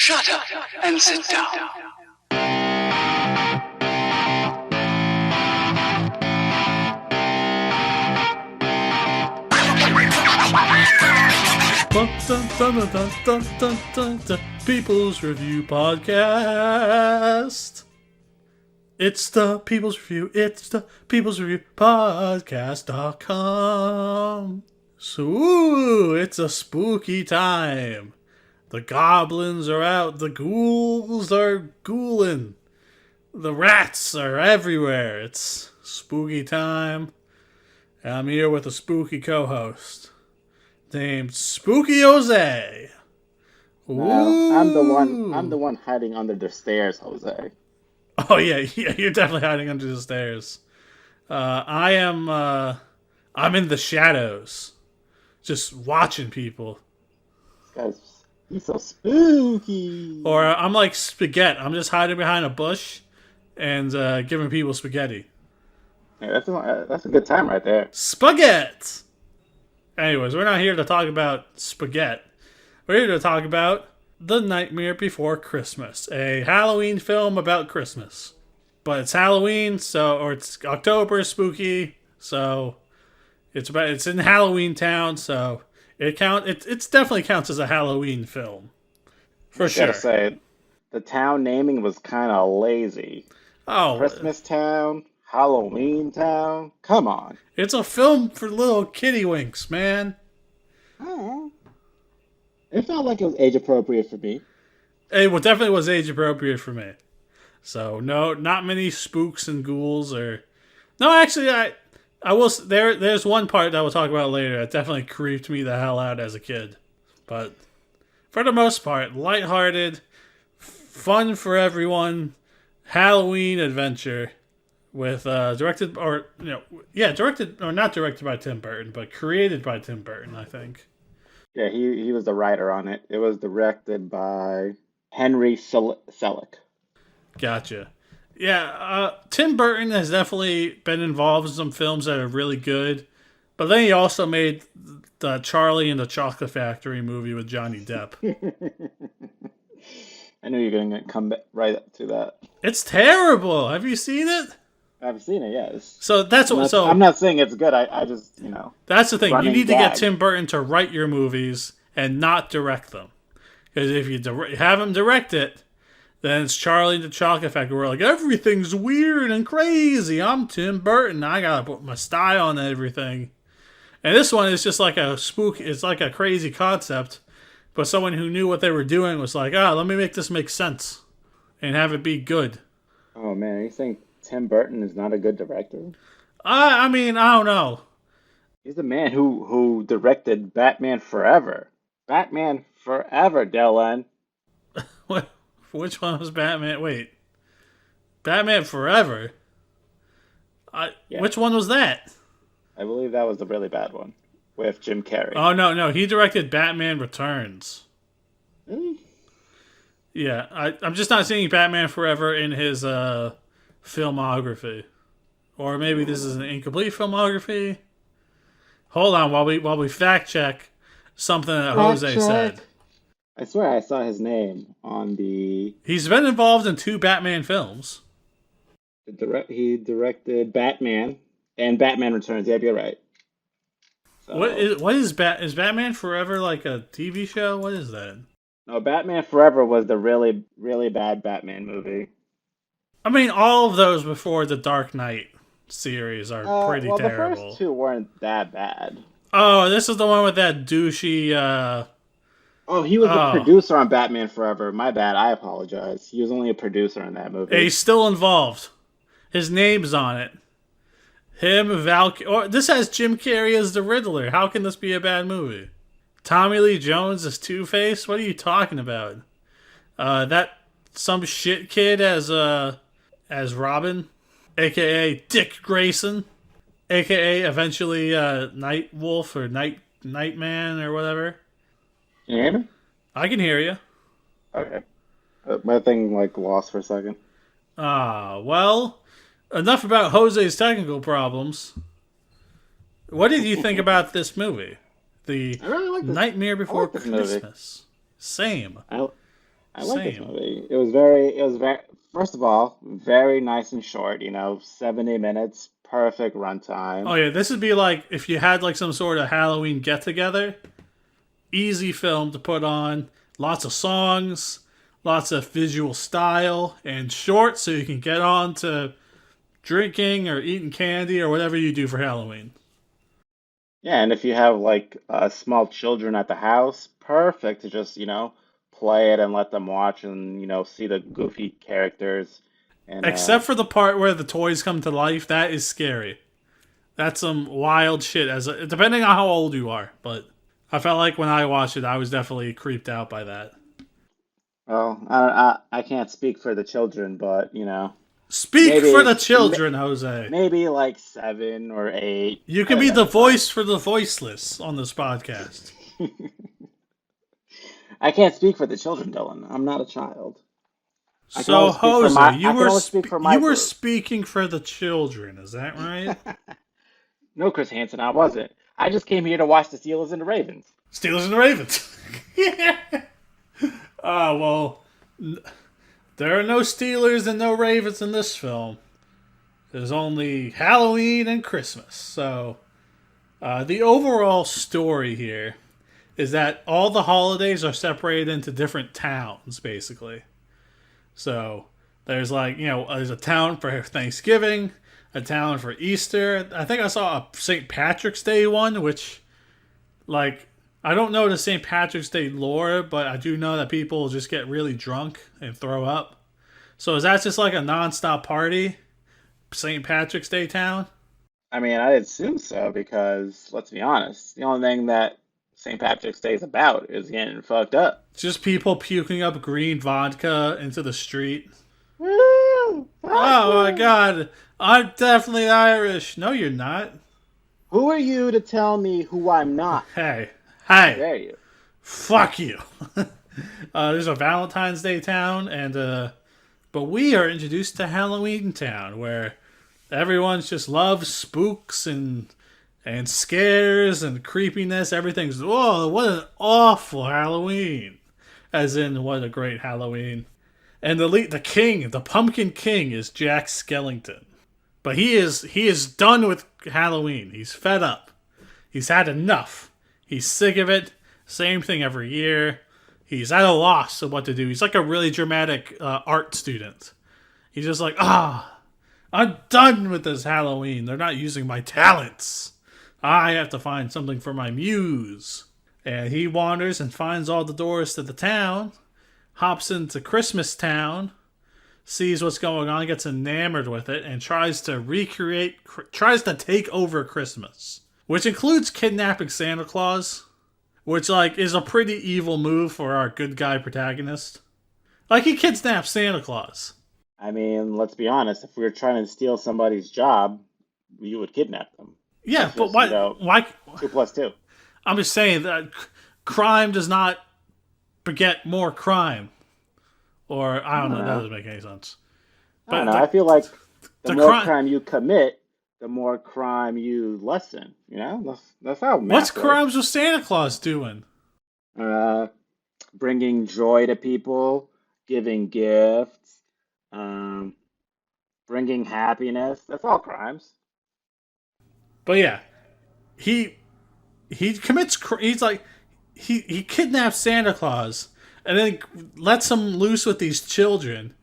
Shut up and sit down. People's Review Podcast. It's the People's Review. It's the People's Review Podcast.com. So, it's a spooky time. The goblins are out. The ghouls are ghouling. The rats are everywhere. It's spooky time. And I'm here with a spooky co-host named Spooky Jose. No, I'm the one hiding under the stairs, Jose. Oh yeah, you're definitely hiding under the stairs. I'm in the shadows, just watching people. He's so spooky. Or I'm like Spaghetti. I'm just hiding behind a bush and giving people spaghetti. Yeah, that's a good time right there. Spaghetti! Anyways, we're not here to talk about spaghetti. We're here to talk about The Nightmare Before Christmas, a Halloween film about Christmas. But it's Halloween, or it's October, spooky, so it's in Halloween Town, so it definitely counts as a Halloween film. For sure. I gotta say, the town naming was kind of lazy. Oh, Christmas Town, Halloween Town, come on. It's a film for little kiddywinks, man. Oh. It felt like it was age appropriate for me. It definitely was age appropriate for me. So no, not many spooks and ghouls or. No, actually, I will. There's one part that we'll talk about later that definitely creeped me the hell out as a kid, but for the most part, lighthearted, fun for everyone, Halloween adventure with directed or not directed by Tim Burton, but created by Tim Burton, I think. Yeah, he was the writer on it. It was directed by Henry Selick. Gotcha. Yeah, Tim Burton has definitely been involved in some films that are really good, but then he also made the Charlie and the Chocolate Factory movie with Johnny Depp. I knew you were going to come right up to that. It's terrible. Have you seen it? I've seen it, yes. So that's what. I'm not saying it's good. I just, That's the thing. You need to gag. get Tim Burton to write your movies and not direct them, because if you have him direct it, then it's Charlie and the Chocolate Factory. We're like, everything's weird and crazy. I'm Tim Burton. I gotta put my style on everything. And this one is just like a spook. It's like a crazy concept, but someone who knew what they were doing was like, let me make this make sense and have it be good. Oh man, you think Tim Burton is not a good director? I mean, I don't know. He's the man who directed Batman Forever. Batman Forever, Dylan. What? Which one was Batman? Wait. Batman Forever? Yeah. Which one was that? I believe that was the really bad one with Jim Carrey. Oh, no. He directed Batman Returns. Really? Yeah, I'm just not seeing Batman Forever in his filmography. Or maybe this is an incomplete filmography. Hold on while we fact check something that Jose said. I swear I saw his name on the... He's been involved in 2 Batman films. He directed Batman and Batman Returns. Yep, you're right. So... What is Batman Forever like a TV show? What is that? No, Batman Forever was the really, really bad Batman movie. I mean, all of those before the Dark Knight series are pretty terrible. The first 2 weren't that bad. Oh, this is the one with that douchey... Oh, he was the producer on Batman Forever. My bad. I apologize. He was only a producer in that movie. He's still involved. His name's on it. This has Jim Carrey as the Riddler. How can this be a bad movie? Tommy Lee Jones as Two-Face? What are you talking about? That some shit kid as Robin, a.k.a. Dick Grayson, a.k.a. eventually Night Wolf or Nightman or whatever. Can you hear me? I can hear you. Okay. My thing lost for a second. Well, enough about Jose's technical problems. What did you think about this movie? The I really like this. Nightmare Before this Christmas. movie. Same. I like this Same. movie. It was very, first of all, very nice and short, 70 minutes, perfect Oh runtime. yeah, this would be like if you had like some sort of Halloween get together. Easy film to put on. Lots of songs, lots of visual style, and short so you can get on to drinking or eating candy or whatever you do for Halloween. Yeah, and if you have like small children at the house, perfect to just, play it and let them watch and, see the goofy characters. And Except for the part where the toys come to life, that is scary. That's some wild shit. Depending on how old you are, but I felt like when I watched it, I was definitely creeped out by that. well, I can't speak for the children, but, Speak for maybe the children, Jose. maybe like 7 or 8. You I can think be the that's fine. voice for the voiceless on this podcast. I can't speak for the children, Dylan. I'm not a child. So Jose, I can only speak for my you were group. speaking for the children, is that right? No, Chris Hansen, I wasn't. I just came here to watch the Steelers and the Ravens. Steelers and the Ravens. Yeah. Well, there are no Steelers and no Ravens in this film. There's only Halloween and Christmas. So, the overall story here is that all the holidays are separated into different towns, basically. So, there's there's a town for Thanksgiving, a town for Easter. I think I saw a St. Patrick's Day one, which, like, I don't know the St. Patrick's Day lore, but I do know that people just get really drunk and throw up. So is that just like a nonstop party, St. Patrick's Day town? I mean, I'd assume so because, let's be honest, the only thing that St. Patrick's Day is about is getting fucked up. Just people puking up green vodka into the street. Woo! Oh my Vodka! god, I'm definitely Irish. No, you're not. Who are you to tell me who I'm not? Hey, How hey, dare you? fuck you. There's a Valentine's Day town, and but we are introduced to Halloween town, where everyone's just loves spooks and scares and creepiness. Everything's oh, what an awful Halloween, as in what a great Halloween. And the king, the Pumpkin King, is Jack Skellington. But he is done with Halloween. He's fed up. He's had enough. He's sick of it. Same thing every year. He's at a loss of what to do. He's like a really dramatic art student. He's just like, I'm done with this Halloween. They're not using my talents. I have to find something for my muse. And he wanders and finds all the doors to the town, hops into Christmas Town, sees what's going on, gets enamored with it, and tries to take over Christmas. Which includes kidnapping Santa Claus, which, like, is a pretty evil move for our good guy protagonist. Like, he kidnaps Santa Claus. I mean, let's be honest, if we were trying to steal somebody's job, you would kidnap them. Yeah, That's but just, why? 2 plus 2. I'm just saying that crime does not beget more crime. Or, I I don't don't know, that know. doesn't make any sense. I don't But know. I feel like the the more crime. crime you commit, the more crime you lessen. That's how What's math works. crimes with Santa Claus doing? Uh, Bringing joy to people, giving gifts, um, bringing happiness. That's all crimes. But yeah, he he's like he kidnaps Santa Claus and then lets him loose with these children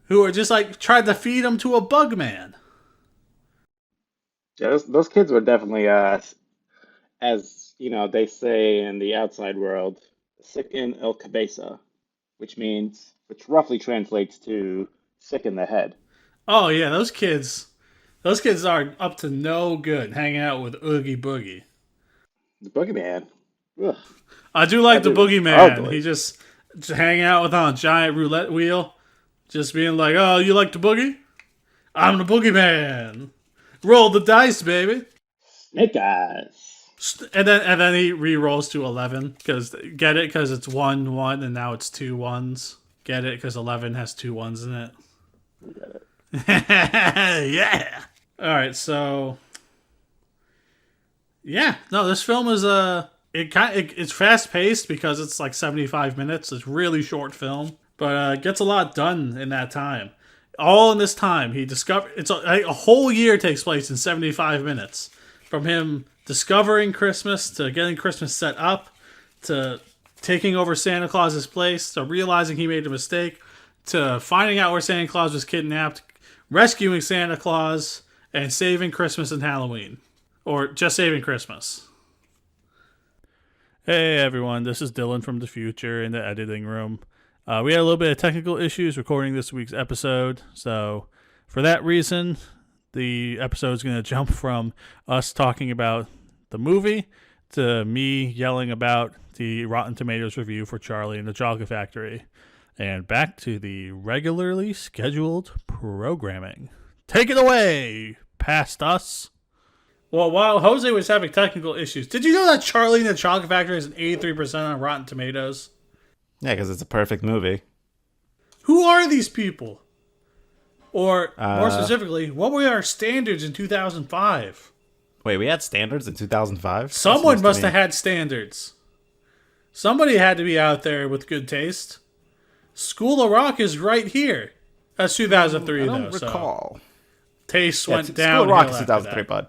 who are just like tried to feed him to a bug man. Yeah, those kids were definitely, as they say in the outside world, sick in el cabeza, which roughly translates to sick in the head. Oh yeah, those kids are up to no good hanging out with Oogie Boogie. The boogeyman. Ugh, I do that like the dude was boogeyman. He ugly. just hanging out with on a giant roulette wheel, just being like, "Oh, you like the boogie? I'm the boogeyman. Roll the dice, baby." Snake eyes. And then he re-rolls to 11 because get it because it's 1 1 and now it's 2 1s. Get it because 11 has 2 1s in it. We got it. Yeah. All right, so yeah, no, this film is it's fast paced because it's like 75 minutes. It's really short film, but gets a lot done in that time. All in this time, he discovered it's a whole year takes place in 75 minutes, from him discovering Christmas to getting Christmas set up to taking over Santa Claus's place to realizing he made a mistake to finding out where Santa Claus was kidnapped, rescuing Santa Claus, and saving Christmas and Halloween, or just saving Christmas. Hey everyone, this is Dylan from the future in the editing room. We had a little bit of technical issues recording this week's episode, so for that reason, the episode is going to jump from us talking about the movie to me yelling about the Rotten Tomatoes review for Charlie and the Chocolate Factory, and back to the regularly scheduled programming. Take it away, past us. Well, while Jose was having technical issues, did you know that Charlie and the Chocolate Factory is an 83% on Rotten Tomatoes? Yeah, because it's a perfect movie. Who are these people? Or, more specifically, what were our standards in 2005? Wait, we had standards in 2005? Someone must have had standards. Somebody had to be out there with good taste. School of Rock is right here. That's 2003, I don't though. recall. So tastes went down. School of Rock is 2003, bud.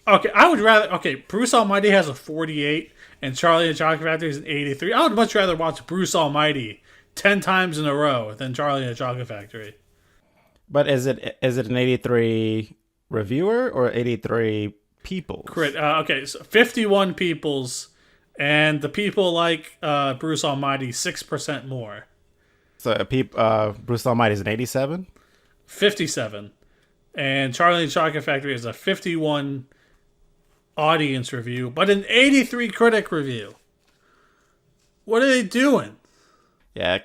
Okay, I would rather... Okay, Bruce Almighty has a 48, and Charlie and the Chocolate Factory is an 83. I would much rather watch Bruce Almighty 10 times in a row than Charlie and the Chocolate Factory. But is it an 83 reviewer or 83 people? Okay, so 51 peoples, and the people like Bruce Almighty 6% more. So Bruce Almighty is an 87? 57. And Charlie and the Chocolate Factory is a 51 audience review, but an 83 critic review. What are they doing? Yeah,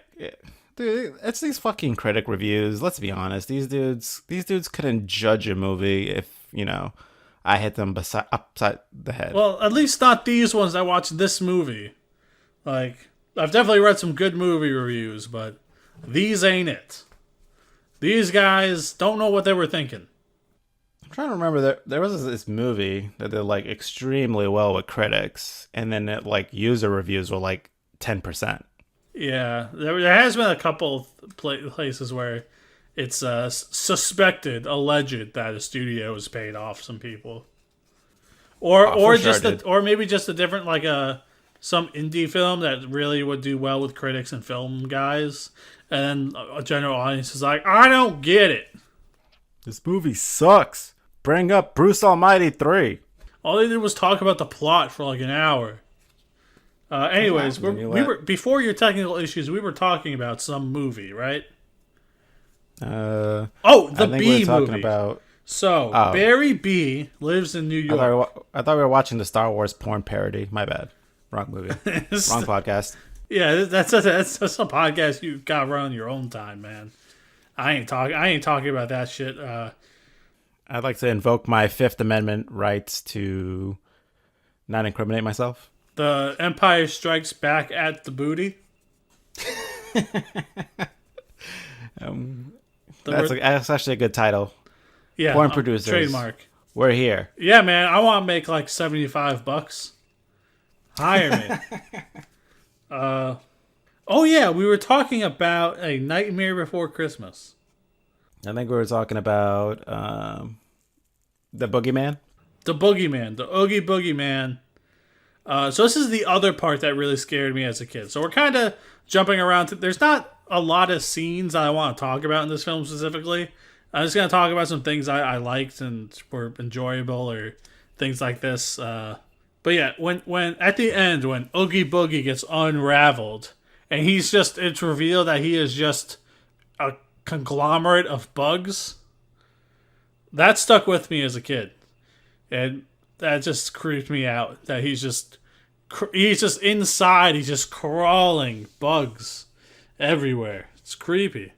dude, it's these fucking critic reviews. Let's be honest. These dudes couldn't judge a movie if, I hit them upside the head. Well, at least not these ones that watch this movie. Like, I've definitely read some good movie reviews, but these ain't it. These guys don't know what they were thinking. I'm trying to remember, there was this movie that did like extremely well with critics, and then user reviews were like 10%. Yeah, there has been a couple places where it's suspected, alleged that a studio has paid off some people, or maybe just a different some indie film that really would do well with critics and film guys, and then a general audience is like, I don't get it. This movie sucks. Bring up Bruce Almighty 3. All they did was talk about the plot for like an hour. Anyways, we were before your technical issues. We were talking about some movie, right? The Bee movie. About Barry B lives in New York. I thought we were watching the Star Wars porn parody. My bad. Wrong movie. Wrong podcast. Yeah, that's a podcast you got run on your own time, man. I ain't talking about that shit. I'd like to invoke my Fifth Amendment rights to not incriminate myself. The Empire Strikes Back at the booty. That's actually a good title. Yeah, porn producers. Trademark. We're here. Yeah, man. I want to make like $75. Hire me. Oh yeah, we were talking about A Nightmare Before Christmas. I think we were talking about the Boogeyman. The Boogeyman, the Oogie Boogeyman. So this is the other part that really scared me as a kid. So we're kind of jumping around. There's not a lot of scenes I want to talk about in this film specifically. I'm just going to talk about some things I liked and were enjoyable or things like this. But yeah, when at the end, when Oogie Boogie gets unraveled and it's revealed that he is just a conglomerate of bugs, that stuck with me as a kid. And that just creeped me out. That he's just inside. He's just crawling bugs everywhere. It's creepy.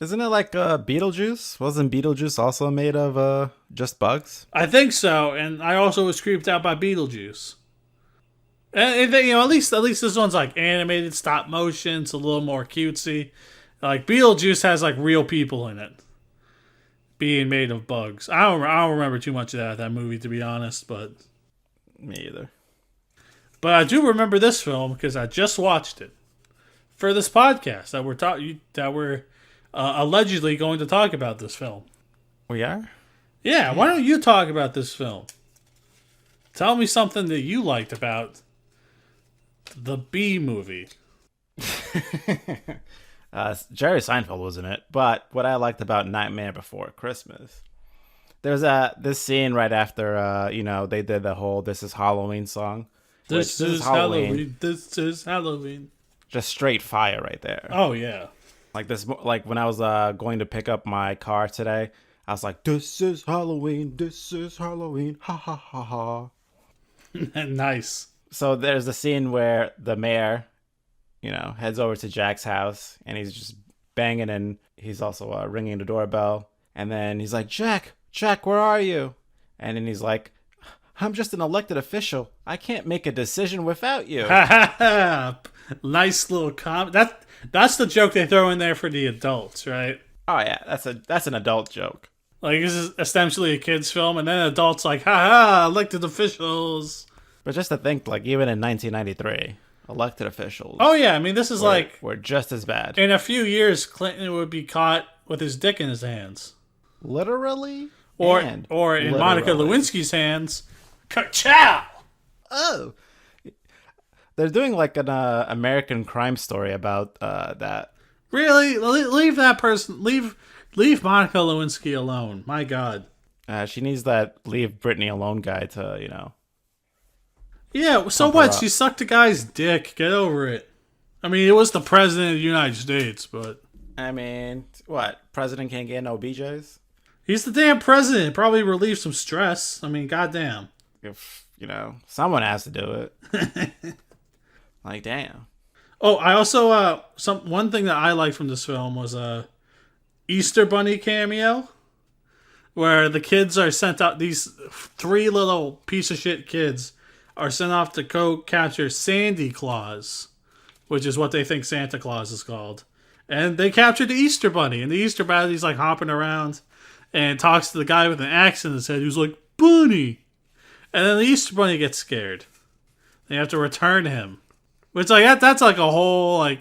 Isn't it like Beetlejuice? Wasn't Beetlejuice also made of just bugs? I think so. And I also was creeped out by Beetlejuice. And at least this one's like animated, stop motion. It's a little more cutesy. Like Beetlejuice has like real people in it, being made of bugs. I don't remember too much of that movie, to be honest, but me either. But I do remember this film because I just watched it for this podcast that we're allegedly going to talk about this film. We are? Yeah, why don't you talk about this film? Tell me something that you liked about the B movie. Jerry Seinfeld was in it, but what I liked about Nightmare Before Christmas, there's this scene right after they did the whole "This Is Halloween" song. This is Halloween. This is Halloween. Just straight fire right there. Oh yeah. Like when I was going to pick up my car today, I was like, "This is Halloween. This is Halloween. Ha ha ha ha." Nice. So there's a scene where the mayor, heads over to Jack's house and he's just banging, and he's also ringing the doorbell. And then he's like, Jack, where are you? And then he's like, I'm just an elected official. I can't make a decision without you. Nice little That's the joke they throw in there for the adults, right? Oh yeah, that's an adult joke. Like, this is essentially a kid's film, and then adults like, ha, elected officials. But just to think, like, even in 1993, elected officials. Oh yeah, I mean, this is were just as bad. In a few years, Clinton would be caught with his dick in his hands. Literally? Or in literally. Monica Lewinsky's hands. Ka-chow! Oh. They're doing like an American Crime Story about that. Really? Leave that person. Leave Monica Lewinsky alone. My God. She needs that leave Britney alone guy to, Yeah, so what? She sucked a guy's dick. Get over it. I mean, it was the president of the United States, but... I mean, what? President can't get no BJs? He's the damn president. Probably relieve some stress. I mean, goddamn. If, someone has to do it. Like, damn. Oh, I also, one thing that I liked from this film was a Easter Bunny cameo, where the kids are sent out, these 3 little piece of shit kids are sent off to go capture Sandy Claus, which is what they think Santa Claus is called. And they captured the Easter Bunny, and the Easter Bunny's like hopping around and talks to the guy with an axe in his head who's like, Bunny! And then the Easter Bunny gets scared. They have to return him. Which, like, that's like a whole, like,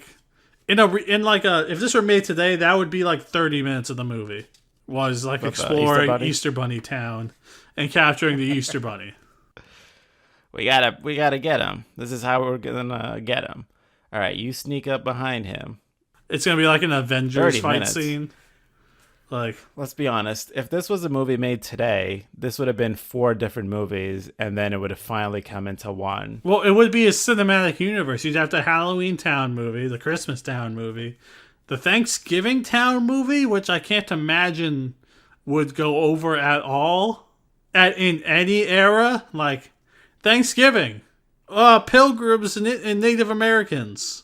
if this were made today, that would be like 30 minutes of the movie. Was like exploring Easter Bunny Town and capturing the Easter Bunny. We gotta get him. This is how we're gonna get him. All right, you sneak up behind him. It's gonna be like an Avengers fight scene. Like, let's be honest. If this was a movie made today, this would have been 4 different movies, and then it would have finally come into one. Well, it would be a cinematic universe. You'd have the Halloween Town movie, the Christmas Town movie, the Thanksgiving Town movie, which I can't imagine would go over at all in any era. Like, Thanksgiving, pilgrims and Native Americans.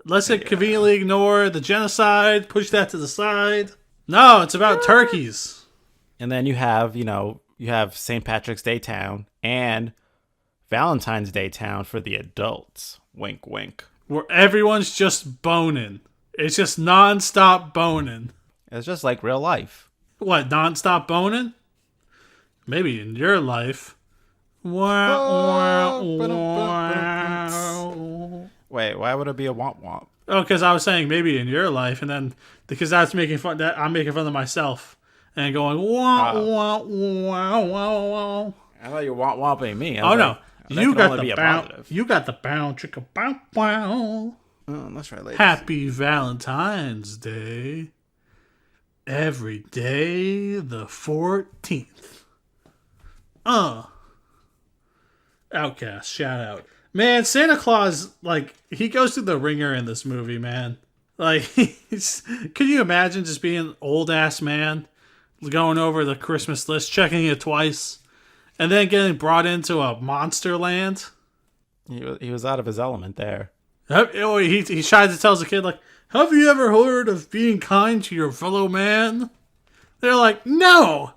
Let's conveniently ignore the genocide, push that to the side. No, it's about turkeys. And then you have St. Patrick's Day Town and Valentine's Day Town for the adults. Wink, wink. Where everyone's just boning. It's just nonstop boning. It's just like real life. What, nonstop boning? Maybe in your life. Wow. Wait, why would it be a womp womp? Oh, because I was saying maybe in your life, and then because I'm making fun of myself and going wah wah wah wah wah. I thought you were womp womping me. No, you got the bounce. You got the bounce, chicka bow wow. Oh, that's right, ladies. Happy Valentine's Day. Every day the 14th. Outcast, shout out. Man, Santa Claus, like, he goes through the ringer in this movie, man. Like, could you imagine just being an old-ass man, going over the Christmas list, checking it twice, and then getting brought into a monster land? He was out of his element there. He tries to tell the kid, like, have you ever heard of being kind to your fellow man? They're like, no,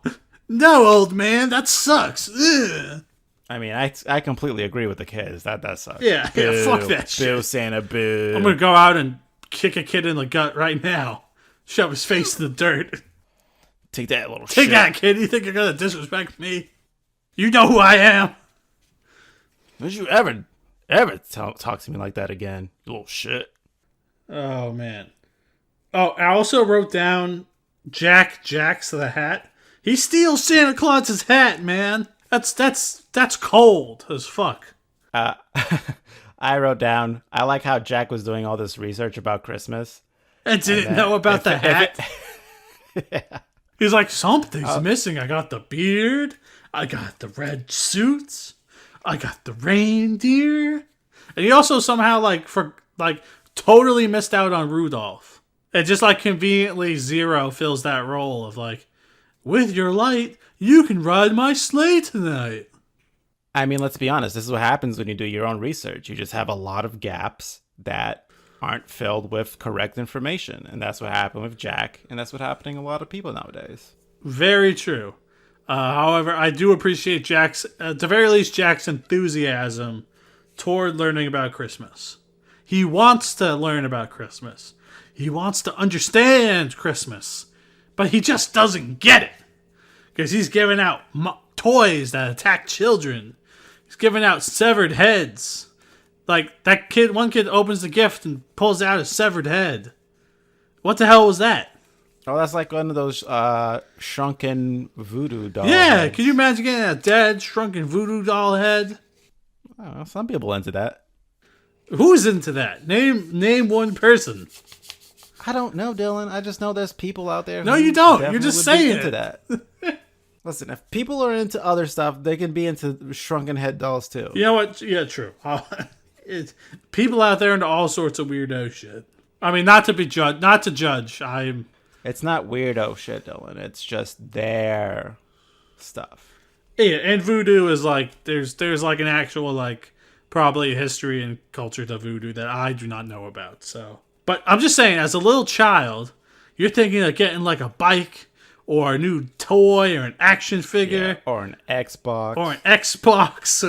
old man, that sucks. Ugh. I mean, I completely agree with the kids. That sucks. Yeah, fuck that shit. Boo, Santa, boo. I'm gonna go out and kick a kid in the gut right now. Shove his face in the dirt. Take that, little shit. Take that, kid. You think you're gonna disrespect me? You know who I am. Don't you ever ever talk to me like that again, you little shit. Oh man. Oh, I also wrote down Jack Jacks the Hat. He steals Santa Claus's hat, man. That's cold as fuck. Uh, I wrote down, I like how Jack was doing all this research about Christmas. And didn't know about the hat. Yeah. He's like, something's missing. I got the beard. I got the red suits. I got the reindeer. And he also somehow totally missed out on Rudolph. And just like conveniently Zero fills that role of like, with your light, you can ride my sleigh tonight. I mean, let's be honest. This is what happens when you do your own research. You just have a lot of gaps that aren't filled with correct information. And that's what happened with Jack. And that's what's happening to a lot of people nowadays. Very true. However, I do appreciate Jack's, at the very least, Jack's enthusiasm toward learning about Christmas. He wants to learn about Christmas. He wants to understand Christmas. But he just doesn't get it. Because he's giving out toys that attack children. He's giving out severed heads. Like, one kid opens the gift and pulls out a severed head. What the hell was that? Oh, that's like one of those shrunken voodoo dolls. Yeah, can you imagine getting a dead, shrunken voodoo doll head? I don't know, some people into that. Who's into that? Name one person. I don't know, Dylan. I just know there's people out there. No, who you don't. definitely You're just would be saying into it. that. Listen, if people are into other stuff, they can be into shrunken head dolls too. You know what? Yeah, true. People out there into all sorts of weirdo shit. I mean, not to judge. It's not weirdo shit, Dylan. It's just their stuff. Yeah, and voodoo is like there's like an actual like probably history and culture to voodoo that I do not know about. So, but I'm just saying, as a little child, you're thinking of getting like a bike or a new toy or an action figure Or an Xbox. or an Xbox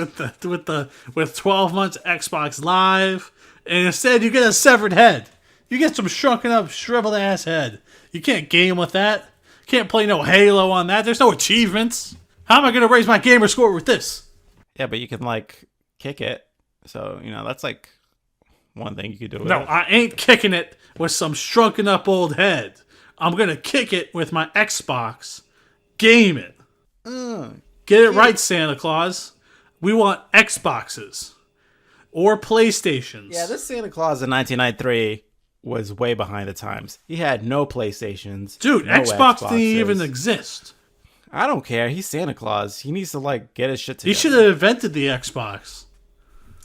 with 12 months Xbox Live, and instead you get a severed head. You get some shrunken up, shriveled ass head. You can't game with that. Can't play no Halo on that. There's no achievements. How am I gonna raise my gamer score with this? Yeah, but you can like kick it. So, that's like one thing you could do with No, it. I ain't kicking it with some shrunken up old head. I'm gonna kick it with my Xbox. Game it. Get it right, Santa Claus. We want Xboxes or PlayStations. Yeah, this Santa Claus in 1993 was way behind the times. He had no PlayStations. Dude, no Xbox Xboxes. didn't even exist. I don't care. He's Santa Claus. He needs to get his shit together. He should have invented the Xbox.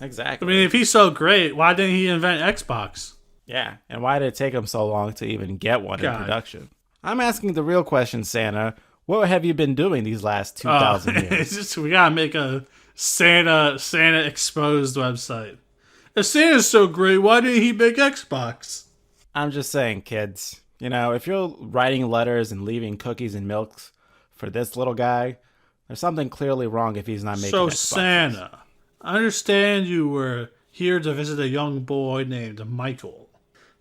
Exactly. I mean, if he's so great, why didn't he invent Xbox? Yeah, and why did it take him so long to even get one in God. production? I'm asking the real question, Santa. What have you been doing these last 2,000 years? It's just, we gotta make a Santa exposed website. If Santa's so great, why didn't he make Xbox? I'm just saying, kids. If you're writing letters and leaving cookies and milks for this little guy, there's something clearly wrong if he's not making So Xboxes. Santa, I understand you were here to visit a young boy named Michael.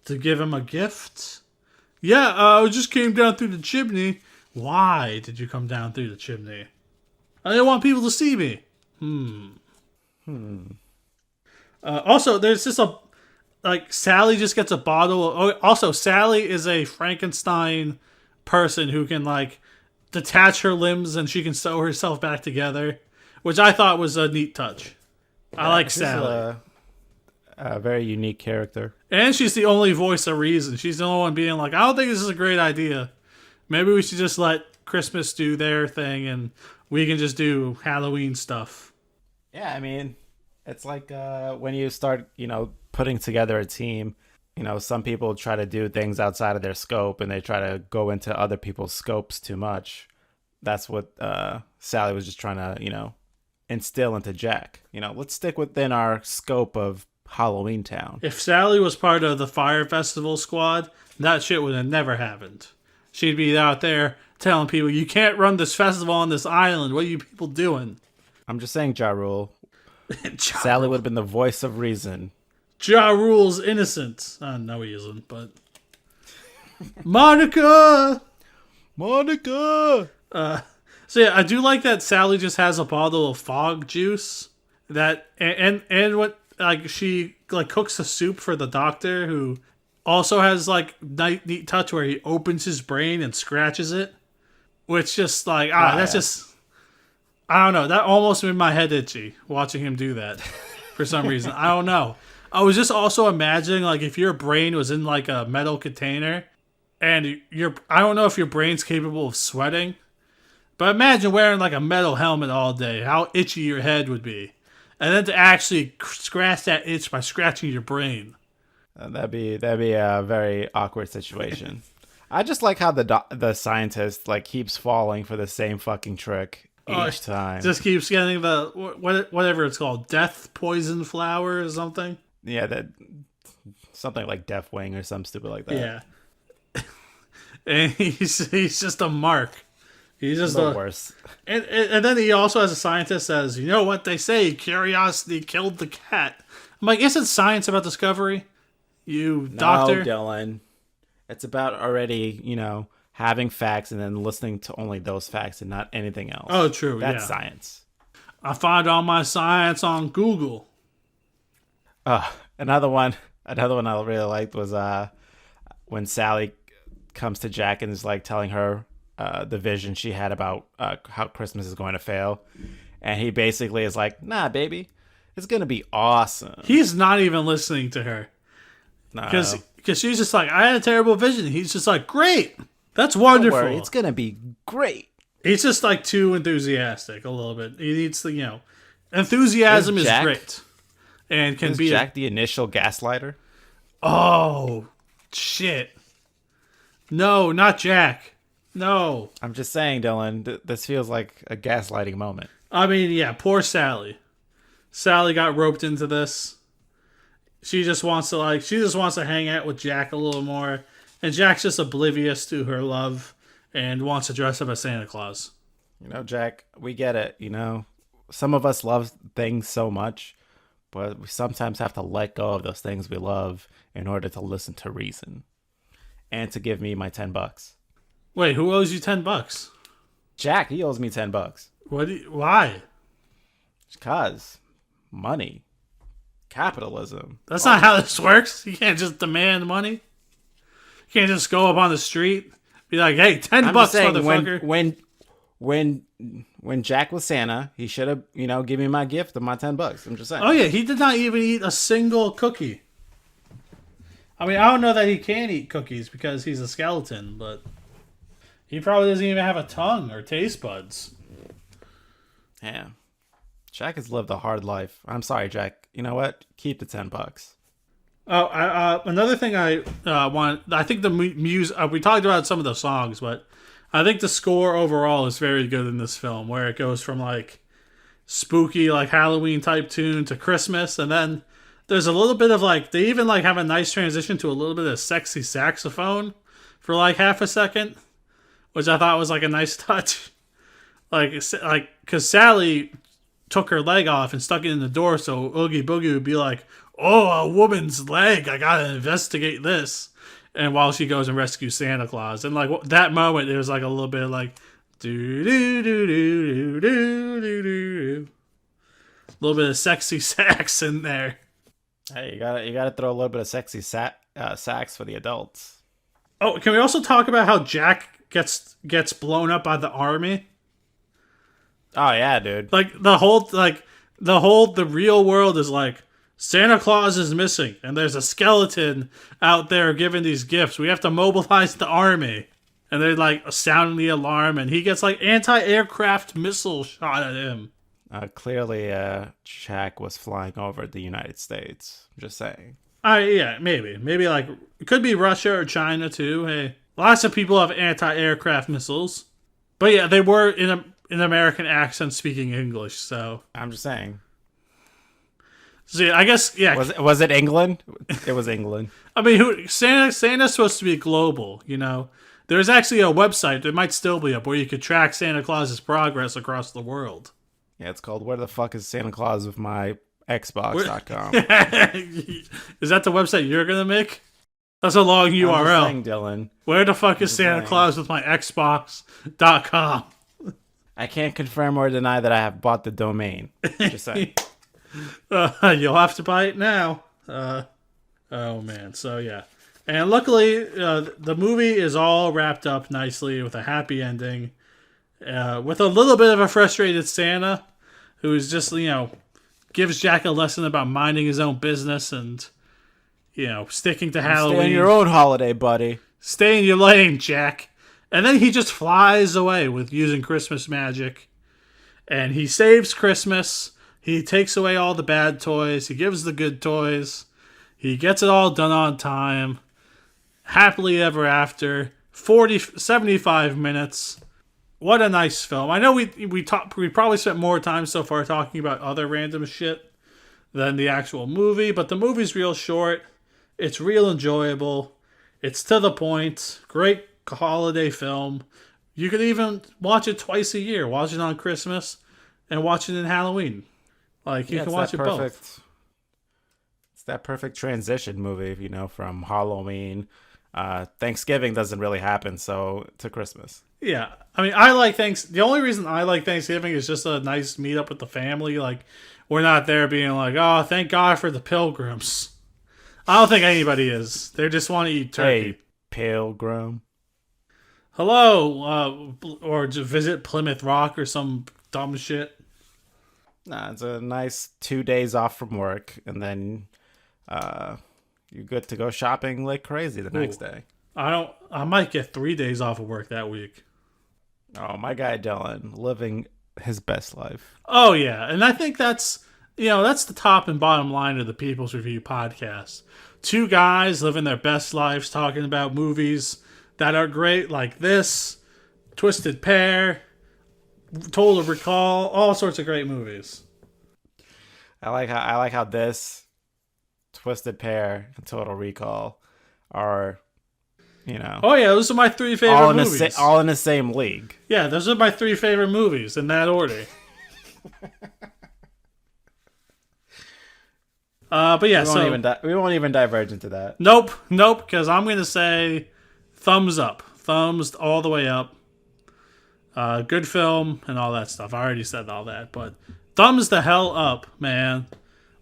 To give him a gift? Yeah, I just came down through the chimney. Why did you come down through the chimney? I didn't want people to see me. Also, there's just Sally just gets a bottle of... Also, Sally is a Frankenstein person who can, detach her limbs and she can sew herself back together, which I thought was a neat touch. I like She's Sally. a very unique character. And she's the only voice of reason. She's the only one being like, I don't think this is a great idea. Maybe we should just let Christmas do their thing and we can just do Halloween stuff. Yeah, I mean, it's like when you start, putting together a team, some people try to do things outside of their scope and they try to go into other people's scopes too much. That's what Sally was just trying to, instill into Jack. Let's stick within our scope of Halloween Town. If Sally was part of the Fire Festival squad, that shit would have never happened. She'd be out there telling people, you can't run this festival on this island. What are you people doing? I'm just saying, Ja Rule. Sally would have been the voice of reason. Ja Rule's innocent. No, he isn't, but... Monica! So yeah, I do like that Sally just has a bottle of fog juice. And what like she like cooks the soup for the doctor, who also has like neat touch where he opens his brain and scratches it, which just like that's just I don't know, that almost made my head itchy watching him do that for some reason. I don't know. I was just also imagining like if your brain was in like a metal container and I don't know if your brain's capable of sweating, but imagine wearing like a metal helmet all day, how itchy your head would be. And then to actually scratch that itch by scratching your brain. That'd be a very awkward situation. I just like how the scientist like keeps falling for the same fucking trick each time. Just keeps getting the whatever it's called, death poison flower or something. Yeah, that something like Deathwing or something stupid like that. Yeah. And he's just a mark. He's just the worst. And then he also, as a scientist, says, you know what they say, curiosity killed the cat. I'm like, isn't science about discovery? You doctor? No, Dylan. It's about already, having facts and then listening to only those facts and not anything else. Oh, true. That's science. I find all my science on Google. Another one I really liked was when Sally comes to Jack and is like telling her the vision she had about how Christmas is going to fail, and he basically is like, "Nah, baby, it's gonna be awesome." He's not even listening to her because she's just like, "I had a terrible vision." He's just like, "Great, that's wonderful. Don't worry, it's gonna be great." He's just like too enthusiastic a little bit. He needs to, enthusiasm is great. And can be Jack the initial gaslighter? Oh, shit. No, not Jack. No. I'm just saying, Dylan, this feels like a gaslighting moment. I mean, yeah, poor Sally. Sally got roped into this. She just wants to hang out with Jack a little more. And Jack's just oblivious to her love and wants to dress up as Santa Claus. Jack, we get it, Some of us love things so much, but we sometimes have to let go of those things we love in order to listen to reason. And to give me my $10. Wait, who owes you $10? Jack, he owes me $10. Why? Because money. Capitalism. That's not how this works. You can't just demand money. You can't just go up on the street, be like, hey, $10, motherfucker. When Jack was Santa, he should have, given me my gift of my $10. I'm just saying. Oh yeah, he did not even eat a single cookie. I mean, I don't know that he can eat cookies because he's a skeleton, but he probably doesn't even have a tongue or taste buds. Yeah. Jack has lived a hard life. I'm sorry, Jack. You know what? Keep the $10. Oh, another thing I think the music, we talked about some of the songs, but I think the score overall is very good in this film, where it goes from like spooky, like Halloween type tune to Christmas, and then there's a little bit of like, they even like have a nice transition to a little bit of sexy saxophone for like half a second, which I thought was like a nice touch. Like, because Sally took her leg off and stuck it in the door, so Oogie Boogie would be like, oh, a woman's leg, I gotta investigate this. And while she goes and rescues Santa Claus. And like that moment, there was like a little bit of like, do do do do do do do do. A little bit of sexy sax in there. Hey, you gotta throw a little bit of sexy sax for the adults. Oh, can we also talk about how Jack gets blown up by the army? Oh yeah, dude. Like the real world is like, Santa Claus is missing, and there's a skeleton out there giving these gifts. We have to mobilize the army. And they're like sounding the alarm, and he gets like anti-aircraft missile shot at him. Clearly, Jack was flying over the United States. I'm just saying. Yeah, maybe like it could be Russia or China too. Hey, lots of people have anti-aircraft missiles, but yeah, they were in an American accent speaking English. So I'm just saying. See, I guess, yeah. Was it England? It was England. I mean, Santa's supposed to be global, There's actually a website that might still be up where you could track Santa Claus's progress across the world. Yeah, it's called Where the Fuck is Santa Claus with my Xbox.com. Is that the website you're going to make? That's a long URL. I'm just saying, Dylan. Where the fuck is Santa Claus with my Xbox.com? I can't confirm or deny that I have bought the domain. Just saying. You'll have to buy it now. Oh man, so yeah. And luckily, the movie is all wrapped up nicely with a happy ending. With a little bit of a frustrated Santa, who's just, gives Jack a lesson about minding his own business and, sticking to Halloween. Stay in your own holiday, buddy. Stay in your lane, Jack. And then he just flies away with using Christmas magic. And he saves Christmas. He takes away all the bad toys. He gives the good toys. He gets it all done on time. Happily ever after. 75 minutes. What a nice film. I know we probably spent more time so far talking about other random shit than the actual movie, but the movie's real short. It's real enjoyable. It's to the point. Great holiday film. You could even watch it twice a year. Watch it on Christmas and watch it in Halloween. Like, you can watch it both. It's that perfect transition movie, from Halloween. Thanksgiving doesn't really happen, so to Christmas. Yeah. I mean, I like the only reason I like Thanksgiving is just a nice meet up with the family. Like, we're not there being like, oh, thank God for the pilgrims. I don't think anybody is. They just want to eat turkey. Hey, pilgrim. Hello, or to visit Plymouth Rock or some dumb shit. Nah, it's a nice 2 days off from work, and then you're good to go shopping like crazy the next day. I might get 3 days off of work that week. Oh, my guy Dylan, living his best life. Oh yeah, and I think that's the top and bottom line of the People's Review podcast. Two guys living their best lives, talking about movies that are great, like this, Twisted Pair, Total Recall, all sorts of great movies. I like how this, Twisted Pair, and Total Recall are, Oh yeah, those are my three favorite movies. All in the same league. Yeah, those are my three favorite movies in that order. But yeah, we won't even diverge into that. Nope, because I'm gonna say thumbs up, thumbs all the way up. Good film and all that stuff. I already said all that, but thumbs the hell up, man.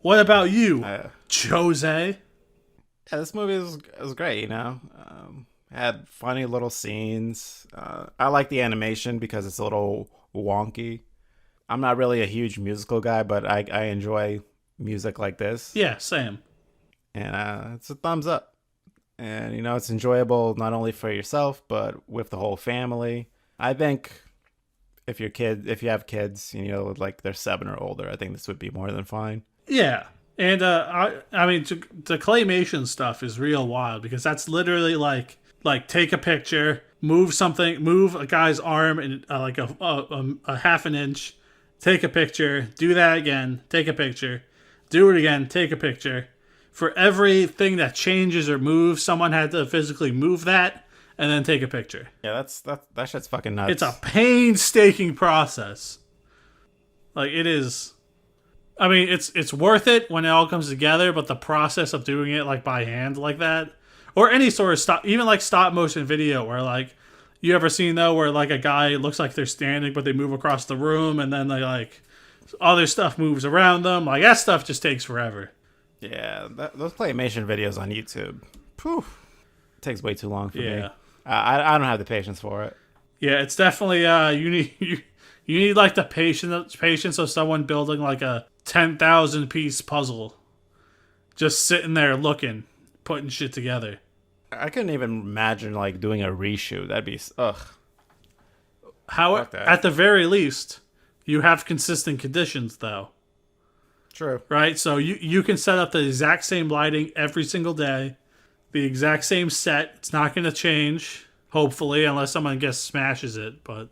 What about you, Jose? Yeah, this movie was great. Had funny little scenes. I like the animation because it's a little wonky. I'm not really a huge musical guy, but I enjoy music like this. Yeah, same. And it's a thumbs up. And it's enjoyable not only for yourself but with the whole family. I think if you have kids, like they're 7 or older, I think this would be more than fine. Yeah. And I mean, the claymation stuff is real wild because that's literally like take a picture, move a guy's arm in like a half an inch, take a picture, do that again, take a picture, do it again, take a picture. For everything that changes or moves, someone had to physically move that and then take a picture. Yeah, that shit's fucking nuts. It's a painstaking process. Like, it is. I mean, it's worth it when it all comes together, but the process of doing it like by hand like that, or any sort of stop motion video where like, you ever seen though where like a guy looks like they're standing but they move across the room and then they like other stuff moves around them, like that stuff just takes forever. Yeah, those claymation videos on YouTube, it takes way too long for me. I don't have the patience for it. Yeah, it's definitely you need like the patience of someone building like a 10,000 piece puzzle, just sitting there looking, putting shit together. I couldn't even imagine like doing a reshoot. That'd be ugh. At the very least, you have consistent conditions though. True. Right? So you can set up the exact same lighting every single day, the exact same set. It's not going to change, hopefully, unless someone smashes it. But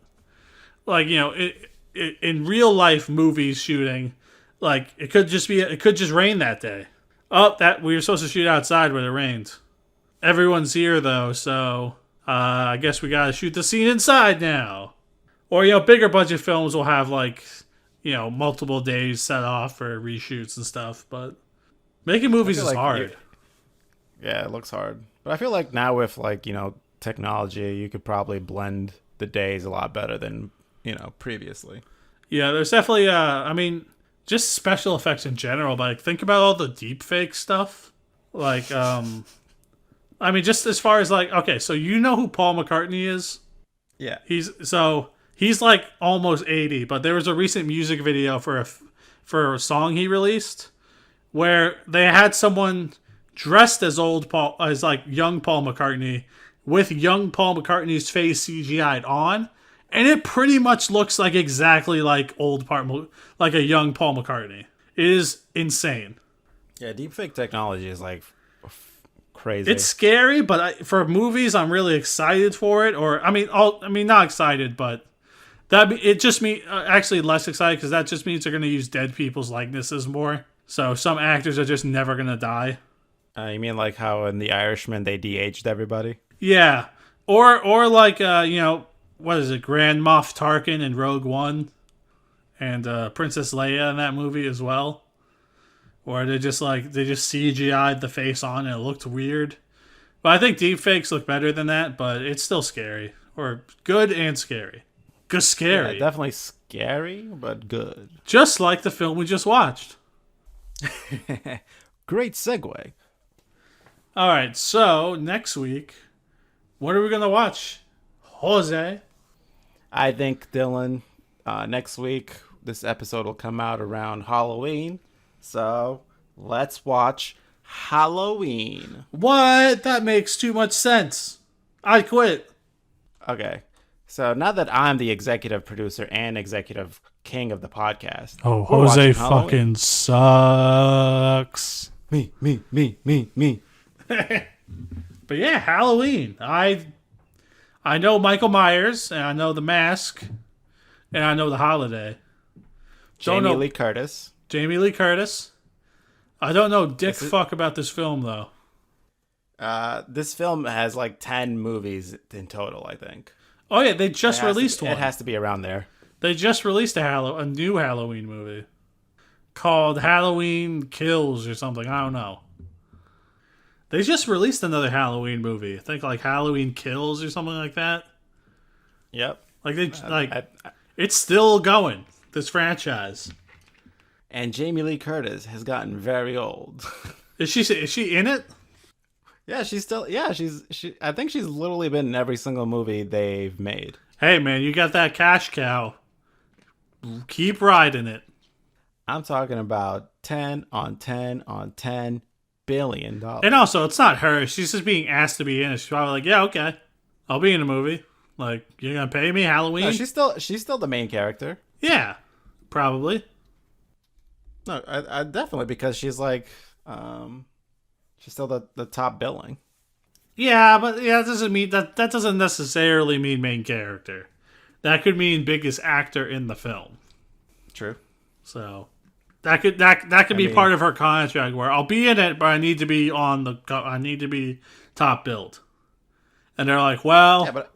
like, in real life movies shooting, like it could just rain that day. Oh, that we were supposed to shoot outside, but it rained. Everyone's here though, so I guess we gotta shoot the scene inside now. Or bigger budget films will have like multiple days set off for reshoots and stuff. But making movies is hard. Yeah, it looks hard. But I feel like now with like technology, you could probably blend the days a lot better than previously. Yeah, there's definitely I mean, just special effects in general. But like, think about all the deep fake stuff. Like, I mean, just as far as like, okay, so you know who Paul McCartney is? Yeah. He's like almost 80, but there was a recent music video for a song he released where they had someone dressed as like young Paul McCartney with young Paul McCartney's face CGI'd on, and it pretty much looks like exactly like like a young Paul McCartney. It is insane. Yeah, deepfake technology is like crazy. It's scary, but for movies, I'm really excited for it. Or I mean, not excited, but it just actually less excited because that just means they're going to use dead people's likenesses more. So some actors are just never going to die. You mean like how in The Irishman they de-aged everybody? Yeah, or like what is it, Grand Moff Tarkin in Rogue One, and Princess Leia in that movie as well, where they just CGI'd the face on and it looked weird. But I think deepfakes look better than that, but it's still scary, or good and scary. Good scary, Yeah, definitely scary, but good. just like the film we just watched. Great segue. All right, so next week, what are we gonna watch, Jose? I think, Dylan, next week, this episode will come out around Halloween. So let's watch Halloween. What? That makes too much sense. I quit. Okay. So now that I'm the executive producer and executive king of the podcast. Oh, we're Jose watching Halloween. fucking sucks. Me. But yeah, Halloween. I know Michael Myers, and I know The Mask, and I know The Holiday. Don't know Jamie Lee Curtis. Jamie Lee Curtis. I don't know dick fuck about this film though. This film has like 10 movies in total, I think. Oh yeah, they just released one. It has to be around there. They just released a new Halloween movie called Halloween Kills or something. I don't know. They just released another Halloween movie. I think like Halloween Kills or something like that. Yep. Like it's still going. This franchise. And Jamie Lee Curtis has gotten very old. Is she in it? Yeah, she's still. Yeah, she. I think she's literally been in every single movie they've made. Hey man, you got that cash cow. Keep riding it. I'm talking about 10 on 10 on $10 billion. And also, it's not her. She's just being asked to be in it. She's probably like, yeah, okay, I'll be in a movie. Like, you're gonna pay me Halloween? No, she's still the main character. Yeah, probably. No, I definitely, because she's like, she's still the top billing. Yeah, but that doesn't mean that doesn't necessarily mean main character. That could mean biggest actor in the film. True. So that could be part of her contract where I'll be in it, but I need to be top billed. And they're like, well, Yeah, but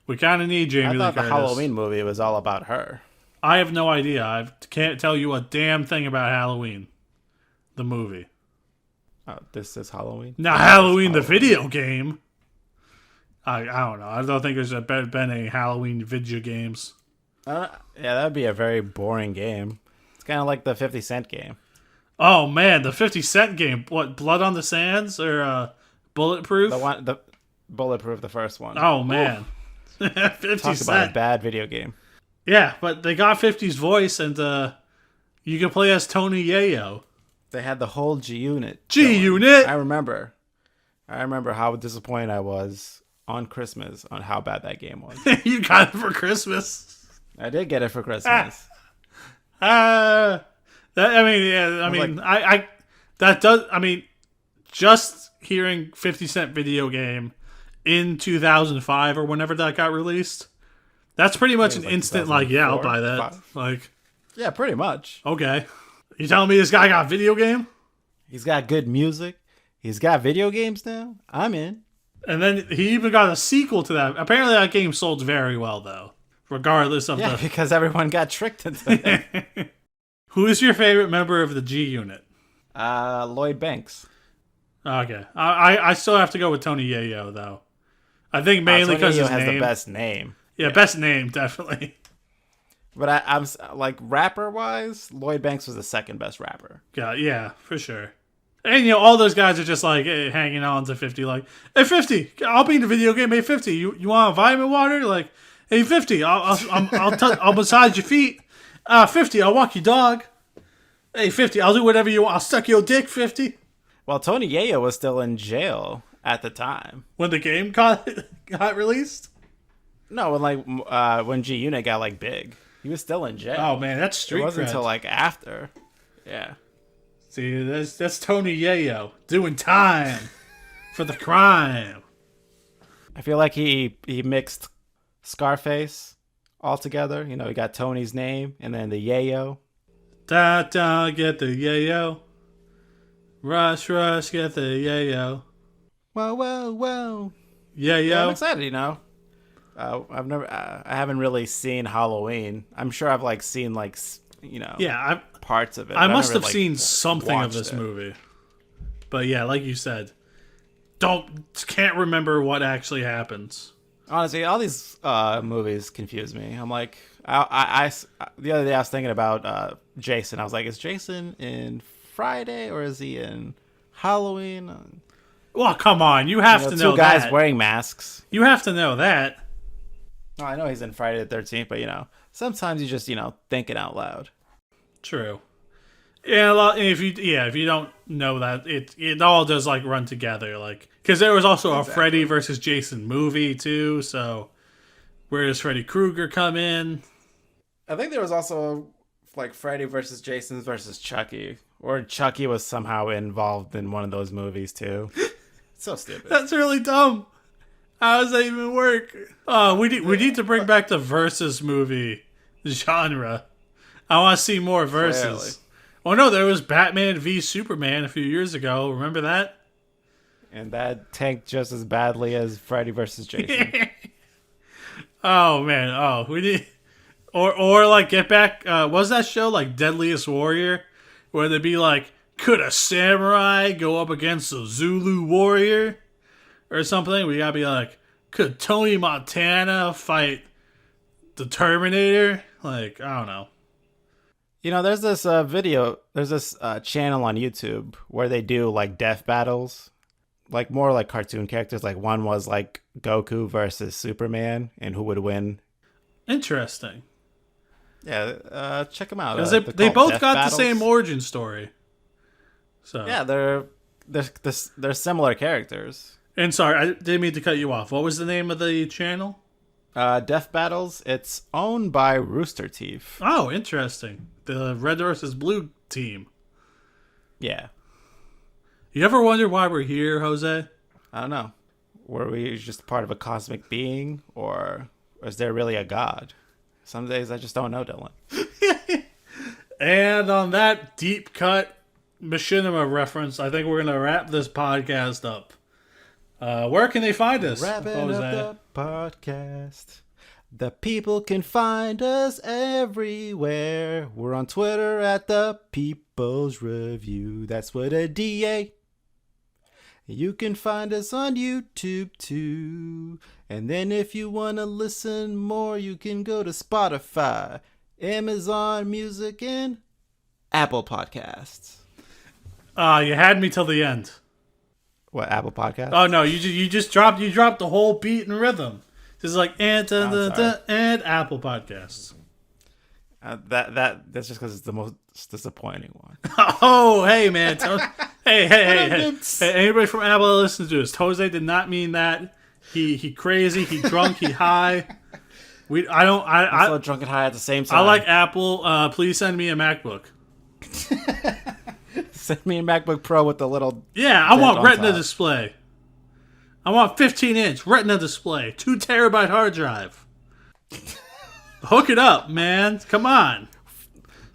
we kind of need Jamie I Lee thought the Curtis. Halloween movie was all about her. I have no idea. I can't tell you a damn thing about Halloween, the movie. Oh, this is Halloween? Now, Halloween, the video game. I don't know. I don't think there's been any Halloween video games. Yeah, that would be a very boring game. It's kind of like the 50 Cent game. Oh man, the 50 Cent game. What, Blood on the Sands or Bulletproof? The Bulletproof, the first one. Oh man, 50 Talk Cent. about a bad video game. Yeah, but they got 50's voice, and you can play as Tony Yayo. They had the whole G-Unit. G-Unit. I remember how disappointed I was on Christmas on how bad that game was. You got it for Christmas. I did get it for Christmas. Just hearing 50 Cent video game in 2005 or whenever that got released, that's pretty much an like instant, like, yeah, I'll 2004, buy that. 5. Like, Yeah, pretty much. okay. You telling me this guy got a video game? He's got good music. He's got video games now. I'm in. And then he even got a sequel to that. Apparently that game sold very well, though. Regardless of Yeah, the... because everyone got tricked into it. Who is your favorite member of the G-Unit? Lloyd Banks. Okay. I still have to go with Tony Yayo, though. I think mainly Tony because Yayo his has name. the best name. Yeah, best name, definitely. But I'm like rapper wise, Lloyd Banks was the second best rapper. Yeah, for sure. And all those guys are just like hanging on to 50. Like, hey, 50, I'll be in the video game. Hey, 50, you want a vitamin water? Like, hey, 50, I'll massage your feet. 50, I'll walk your dog. Hey, 50, I'll do whatever you want. I'll suck your dick, 50. Well, Tony Yayo was still in jail at the time. When the game got released? No, when G Unit got like big, he was still in jail. Oh man, that's street It wasn't cred. until like after. Yeah. See, that's Tony Yayo doing time for the crime. I feel like he mixed Scarface all together. He got Tony's name and then the Yayo. Da da, get the yayo. Rush, rush, get the yayo. Whoa. Yayo. Yeah, I'm excited. I haven't really seen Halloween. I'm sure I've like seen Yeah, parts of it. I but must never, have seen something of watched this it. movie. But yeah, like you said, can't remember what actually happens. Honestly, all these movies confuse me. I'm like, I the other day I was thinking about Jason. I was like, is Jason in Friday or is he in Halloween? Well, come on, you have to know two guys that. wearing masks. You have to know that. Oh, I know he's in Friday the 13th, but sometimes you just thinking out loud. True. Yeah, if you don't know that, it all does like run together, like because there was also a Freddy versus Jason movie too. So where does Freddy Krueger come in? I think there was also like Freddy versus Jason versus Chucky, or Chucky was somehow involved in one of those movies too. It's so stupid. That's really dumb. How does that even work? We need to bring back the versus movie genre. I want to see more verses. Clearly. Oh no, there was Batman v Superman a few years ago. Remember that? And that tanked just as badly as Freddy versus Jason. Oh man, we need or like get back. Was that show like Deadliest Warrior, where they'd be like, could a samurai go up against a Zulu warrior, or something? We gotta be like, could Tony Montana fight the Terminator? Like, I don't know. There's this there's this channel on YouTube where they do like death battles, like more like cartoon characters. Like one was like Goku versus Superman, and who would win? Interesting. Yeah, check them out. Because They're they called both Death got Battles. the same origin story. So Yeah, they're similar characters. And sorry, I didn't mean to cut you off. What was the name of the channel? Death Battles. It's owned by Rooster Teeth. Oh, interesting. The Red versus Blue team. Yeah, You ever wonder why we're here, Jose? I don't know. Were we just part of a cosmic being, or is there really a god? Some days I just don't know, Dylan. And on that deep cut machinima reference, I think we're going to wrap this podcast up. Where can they find us? Wrapping Jose? up the podcast. The people can find us everywhere. We're on Twitter at The People's Review. That's with a DA. You can find us on YouTube too. And then if you want to listen more, you can go to Spotify, Amazon Music, and Apple Podcasts. You had me till the end. What, Apple Podcasts? Oh no, you just dropped the whole beat and rhythm. This is like and Apple Podcasts. That's just because it's the most disappointing one. Oh, hey man, hey, anybody from Apple that listens to this, Jose did not mean that. He crazy, he drunk, he high. I'm so drunk and high at the same time. I like Apple. Please send me a MacBook. Send me a MacBook Pro with the little. Yeah, I want on Retina top. display. I want 15-inch Retina display, 2 terabyte hard drive. Hook it up, man. Come on.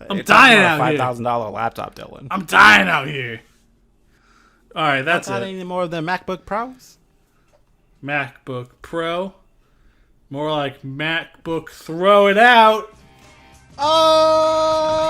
I'm dying out here. $5,000 laptop, Dylan. I'm dying out here. All right, that's Not it. any more than MacBook Pros. MacBook Pro. More like MacBook Throw It Out. Oh!